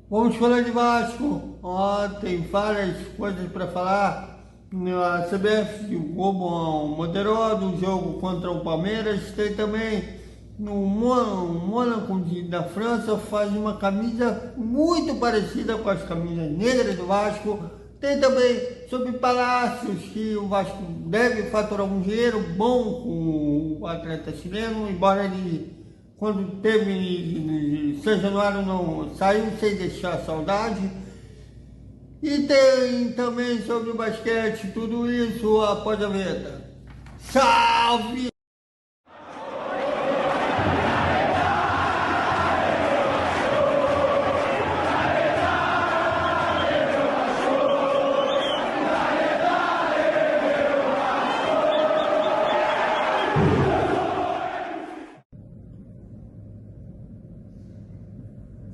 Vamos falar de Vasco. Ó, tem várias coisas para falar. A CBF divulgou moderou do jogo contra o Palmeiras. Tem também no Mônaco da França, faz uma camisa muito parecida com as camisas negras do Vasco. Tem também sobre Palácios, que o Vasco deve faturar um dinheiro bom com o atleta chileno, embora ele, quando teve em São Januário, não saiu sem deixar saudade. E tem também sobre o basquete, tudo isso após a vinheta. Salve!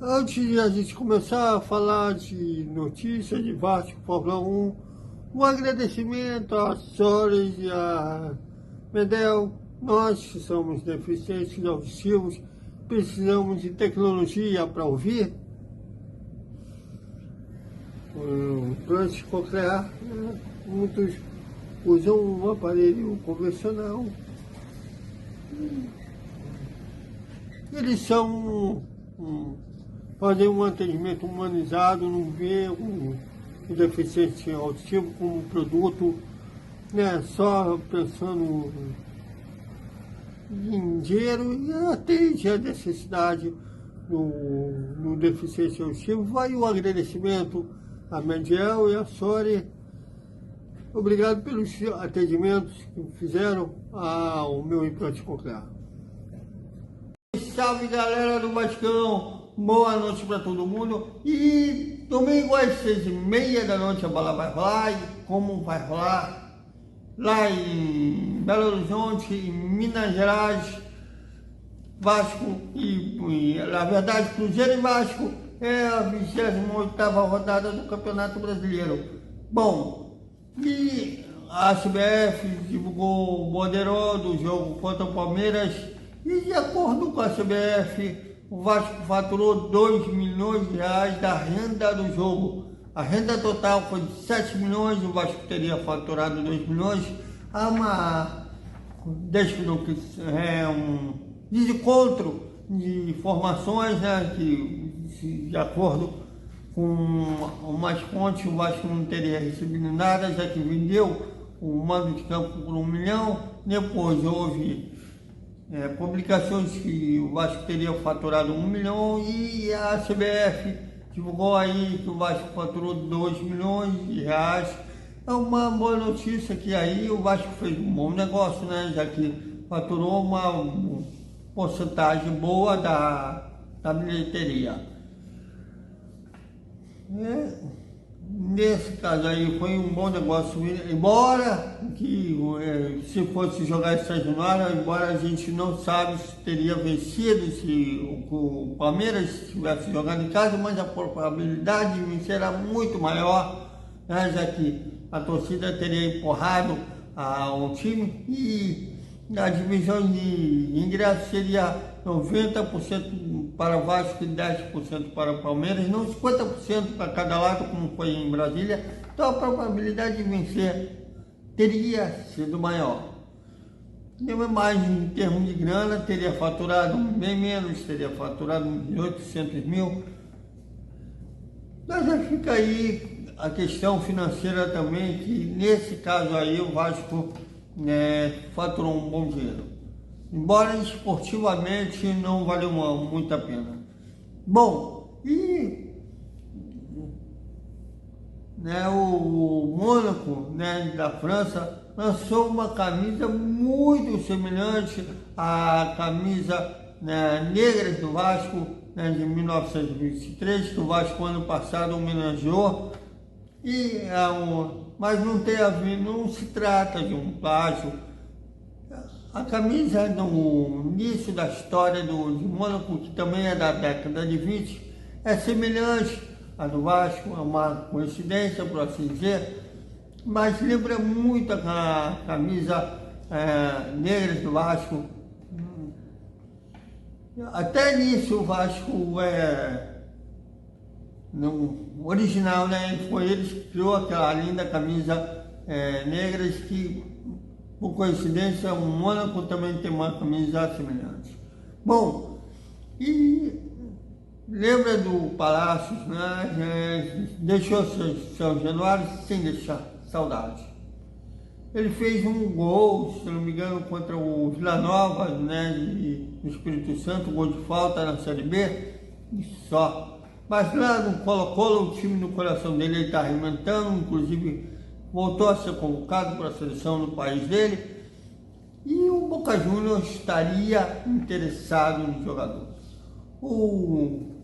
Antes de a gente começar a falar de notícias de Vasco Fórmula 1, um agradecimento a Soares e a Medel. Nós que somos deficientes auditivos precisamos de tecnologia para ouvir. O implante coclear, muitos usam um aparelho convencional. Eles são fazer um atendimento humanizado, não ver o deficiente auditivo como um produto, né, só pensando em dinheiro, e atende a necessidade do deficiente auditivo. Vai o agradecimento a Mendiel e a Sori. Obrigado pelos atendimentos que fizeram ao meu implante coclear. Salve, galera do Vascão! Boa noite para todo mundo. E domingo às 6h30 da noite a bola vai rolar. E como vai rolar? Lá em Belo Horizonte, em Minas Gerais, Vasco na verdade, Cruzeiro e Vasco é a 28ª rodada do Campeonato Brasileiro. Bom, e a CBF divulgou o moderó do jogo contra o Palmeiras. E de acordo com a CBF, o Vasco faturou 2 milhões de reais da renda do jogo. A renda total foi de 7 milhões, o Vasco teria faturado 2 milhões. Há um desencontro de informações, né, que de acordo com umas fontes, o Vasco não teria recebido nada, já que vendeu o mando de campo por 1 milhão. Depois houve publicações que o Vasco teria faturado 1 milhão e a CBF divulgou aí que o Vasco faturou 2 milhões de reais. É uma boa notícia que aí o Vasco fez um bom negócio, né? Já que faturou uma porcentagem boa da bilheteria. Nesse caso aí foi um bom negócio, embora que se fosse jogar em São Januário, embora a gente não sabe se teria vencido se o Palmeiras tivesse jogado em casa, mas a probabilidade de vencer era muito maior, né, já que a torcida teria empurrado o time e a divisão de ingressos seria 90% para o Vasco e 10% para o Palmeiras, não 50% para cada lado, como foi em Brasília. Então a probabilidade de vencer teria sido maior. Mas em termos de grana, teria faturado bem menos, teria faturado 800 mil. Mas já fica aí a questão financeira também, que nesse caso aí o Vasco faturou um bom dinheiro. Embora esportivamente não valeu muito a pena. Bom, e o Mônaco, da França, lançou uma camisa muito semelhante à camisa negra do Vasco, de 1923, que o Vasco ano passado homenageou. Mas não tem a ver, não se trata de um plágio. A camisa no início da história de Mônaco, que também é da década de 20, é semelhante à do Vasco, é uma coincidência, por assim dizer, mas lembra muito a camisa negra do Vasco. Até nisso o Vasco original, né? Foi ele que criou aquela linda camisa negra que, por coincidência, o Mônaco também tem uma camisa semelhante. Bom, e lembra do Palácios, né? Deixou seu Januário sem deixar saudade. Ele fez um gol, se não me engano, contra o Vila Nova, né, do Espírito Santo, gol de falta na Série B, e só. Mas lá no Colo-Colo, o time no coração dele está arrebentando, inclusive voltou a ser convocado para a seleção do país dele, e o Boca Juniors estaria interessado no jogador. O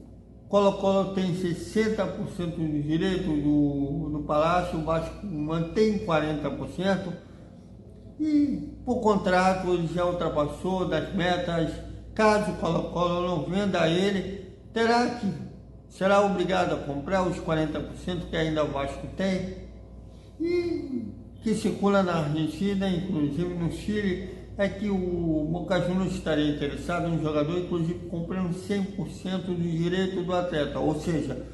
Colo-Colo tem 60% do direito do Palácio, o Vasco mantém 40%, e por contrato ele já ultrapassou das metas. Caso o Colo-Colo não venda ele, será obrigado a comprar os 40% que ainda o Vasco tem, e que circula na Argentina, inclusive no Chile, é que o Boca Juniors estaria interessado em um jogador, inclusive comprando 100% do direito do atleta, ou seja,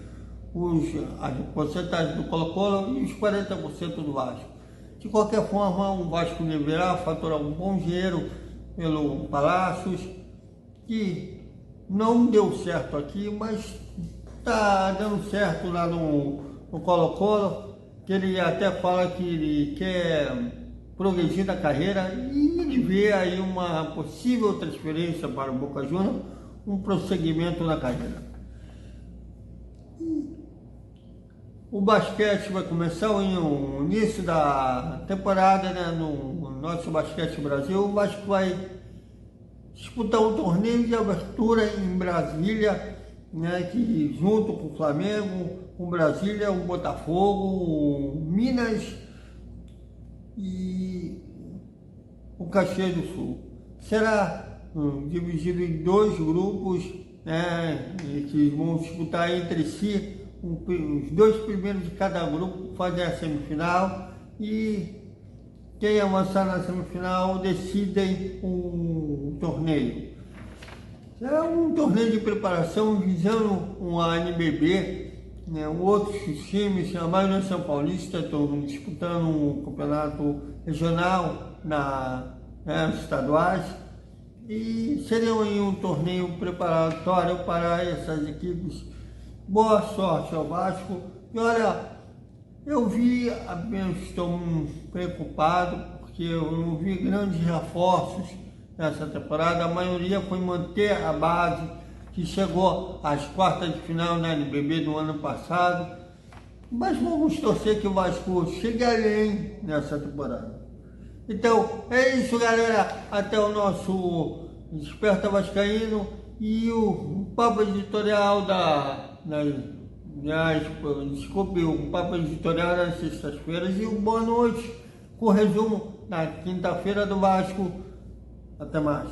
a porcentagem do Colo-Colo e os 40% do Vasco. De qualquer forma, o Vasco deverá faturar um bom dinheiro pelo Palácios, que não deu certo aqui, mas está dando certo lá no Colo-Colo, que ele até fala que ele quer progredir na carreira e ele vê aí uma possível transferência para o Boca Juniors, um prosseguimento na carreira. O basquete vai começar no início da temporada, né, no nosso Basquete Brasil. O Vasco vai disputar um torneio de abertura em Brasília, né, que junto com o Flamengo, com Brasília, o Botafogo, o Minas e o Caxias do Sul. Será dividido em 2 grupos, né, que vão disputar entre si. Os 2 primeiros de cada grupo fazem a semifinal, e quem avançar na semifinal decidem o torneio. É um torneio de preparação visando a NBB, né? Outros times, a maioria São Paulista, estão disputando um campeonato regional estaduais, e seria um torneio preparatório para essas equipes. Boa sorte ao Vasco. E olha, estou preocupado porque eu não vi grandes reforços nessa temporada. A maioria foi manter a base que chegou às quartas de final na NBB do ano passado. Mas vamos torcer que o Vasco chegue além nessa temporada. Então, é isso, galera. Até o nosso Desperta Vascaíno e o papo editorial o papo editorial das sextas-feiras e o boa noite com o resumo da quinta-feira do Vasco. Até mais.